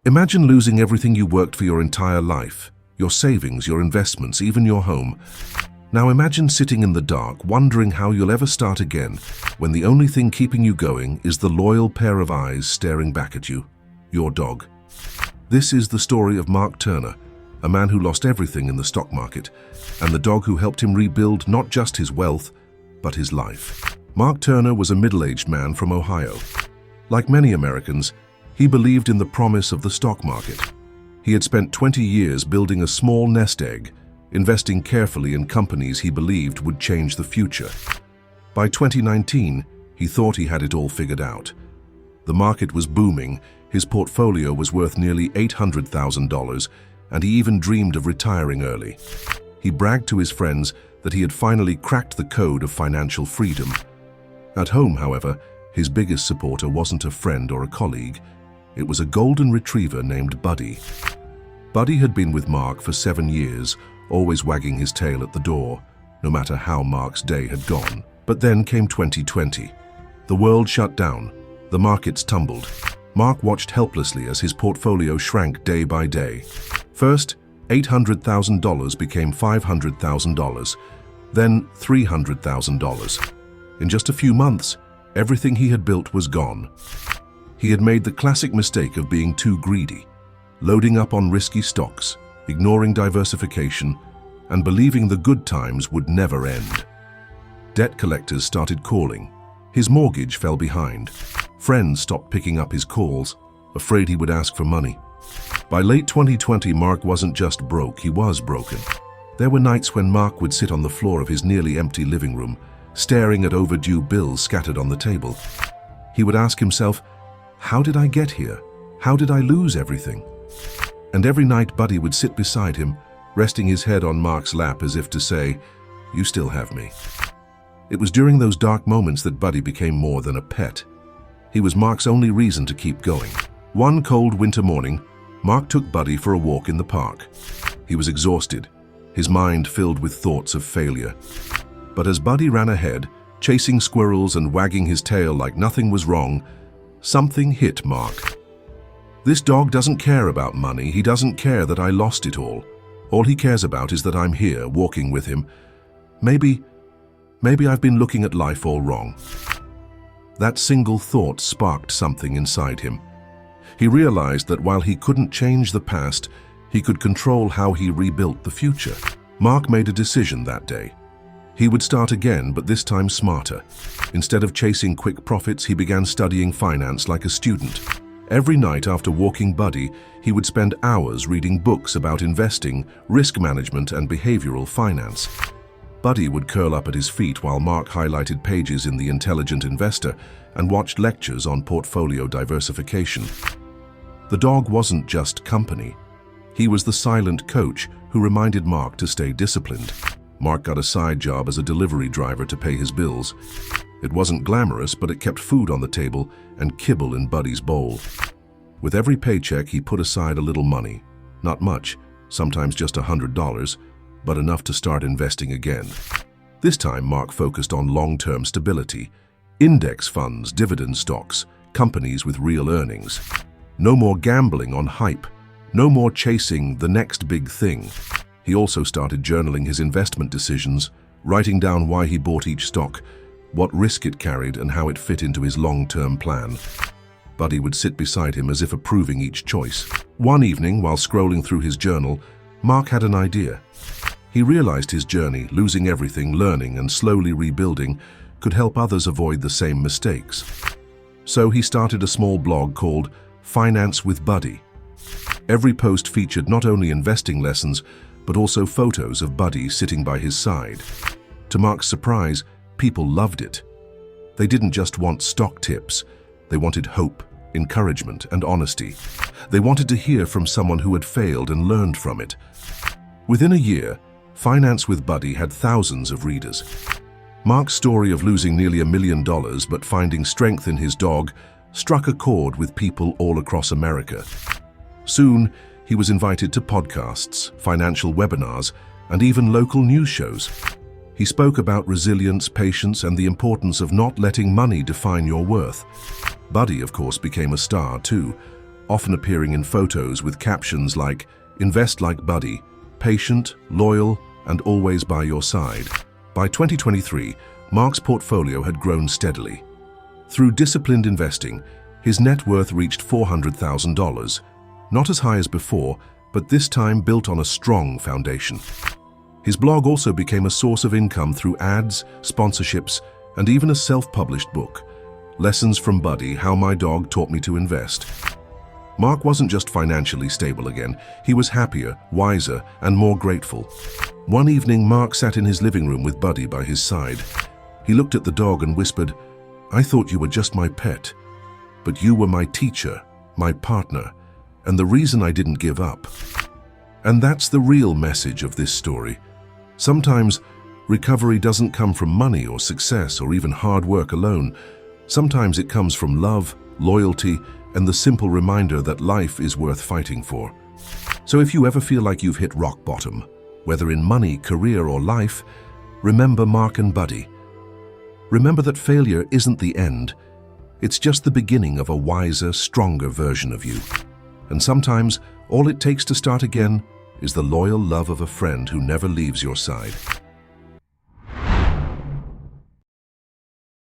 Imagine losing everything you worked for your entire life, your savings, your investments, even your home. Now imagine sitting in the dark, wondering how you'll ever start again, when the only thing keeping you going is the loyal pair of eyes staring back at you, your dog. This is the story of Mark Turner, a man who lost everything in the stock market, and the dog who helped him rebuild not just his wealth, but his life. Mark Turner was a middle-aged man from Ohio. Like many Americans, he believed in the promise of the stock market. He had spent 20 years building a small nest egg, investing carefully in companies he believed would change the future. By 2019, he thought he had it all figured out. The market was booming, his portfolio was worth nearly $800,000, and he even dreamed of retiring early. He bragged to his friends that he had finally cracked the code of financial freedom. At home, however, his biggest supporter wasn't a friend or a colleague. It was a golden retriever named Buddy. Buddy had been with Mark for 7 years, always wagging his tail at the door, no matter how Mark's day had gone. But then came 2020. The world shut down. The markets tumbled. Mark watched helplessly as his portfolio shrank day by day. First, $800,000 became $500,000, then $300,000. In just a few months, everything he had built was gone. He had made the classic mistake of being too greedy, loading up on risky stocks, ignoring diversification, and believing the good times would never end. Debt collectors started calling. His mortgage fell behind. Friends stopped picking up his calls, afraid he would ask for money. By late 2020, Mark wasn't just broke, he was broken. There were nights when Mark would sit on the floor of his nearly empty living room, staring at overdue bills scattered on the table. He would ask himself, how did I get here? How did I lose everything? And every night Buddy would sit beside him, resting his head on Mark's lap as if to say, you still have me. It was during those dark moments that Buddy became more than a pet. He was Mark's only reason to keep going. One cold winter morning, Mark took Buddy for a walk in the park. He was exhausted, his mind filled with thoughts of failure. But as Buddy ran ahead, chasing squirrels and wagging his tail like nothing was wrong, something hit Mark. This dog doesn't care about money, he doesn't care that I lost it all. All he cares about is that I'm here, walking with him. Maybe I've been looking at life all wrong. That single thought sparked something inside him. He realized that while he couldn't change the past, he could control how he rebuilt the future. Mark made a decision that day. He would start again, but this time smarter. Instead of chasing quick profits, he began studying finance like a student. Every night after walking Buddy, he would spend hours reading books about investing, risk management, and behavioral finance. Buddy would curl up at his feet while Mark highlighted pages in The Intelligent Investor and watched lectures on portfolio diversification. The dog wasn't just company. He was the silent coach who reminded Mark to stay disciplined. Mark got a side job as a delivery driver to pay his bills. It wasn't glamorous, but it kept food on the table and kibble in Buddy's bowl. With every paycheck, he put aside a little money. Not much, sometimes just $100, but enough to start investing again. This time, Mark focused on long-term stability, index funds, dividend stocks, companies with real earnings. No more gambling on hype, no more chasing the next big thing. He also started journaling his investment decisions, writing down why he bought each stock, what risk it carried, and how it fit into his long-term plan. Buddy would sit beside him as if approving each choice. One evening, while scrolling through his journal, Mark had an idea. He realized his journey, losing everything, learning, and slowly rebuilding, could help others avoid the same mistakes. So he started a small blog called Finance with Buddy. Every post featured not only investing lessons, but also photos of Buddy sitting by his side. To Mark's surprise, people loved it. They didn't just want stock tips, they wanted hope, encouragement, and honesty. They wanted to hear from someone who had failed and learned from it. Within a year, Finance with Buddy had thousands of readers. Mark's story of losing nearly $1 million but finding strength in his dog struck a chord with people all across America. Soon, he was invited to podcasts, financial webinars, and even local news shows. He spoke about resilience, patience, and the importance of not letting money define your worth. Buddy, of course, became a star too. often appearing in photos with captions like, "Invest like Buddy, patient, loyal, and always by your side." By 2023, Mark's portfolio had grown steadily. Through disciplined investing, his net worth reached $400,000, not as high as before, but this time built on a strong foundation. His blog also became a source of income through ads, sponsorships, and even a self-published book, Lessons from Buddy: How My Dog Taught Me to Invest. Mark wasn't just financially stable again, he was happier, wiser, and more grateful. One evening, Mark sat in his living room with Buddy by his side. He looked at the dog and whispered, "I thought you were just my pet, but you were my teacher, my partner, and the reason I didn't give up." And that's the real message of this story. Sometimes, recovery doesn't come from money or success or even hard work alone. Sometimes it comes from love, loyalty, and the simple reminder that life is worth fighting for. So if you ever feel like you've hit rock bottom, whether in money, career, or life, remember Mark and Buddy. Remember that failure isn't the end. It's just the beginning of a wiser, stronger version of you. And sometimes, all it takes to start again is the loyal love of a friend who never leaves your side.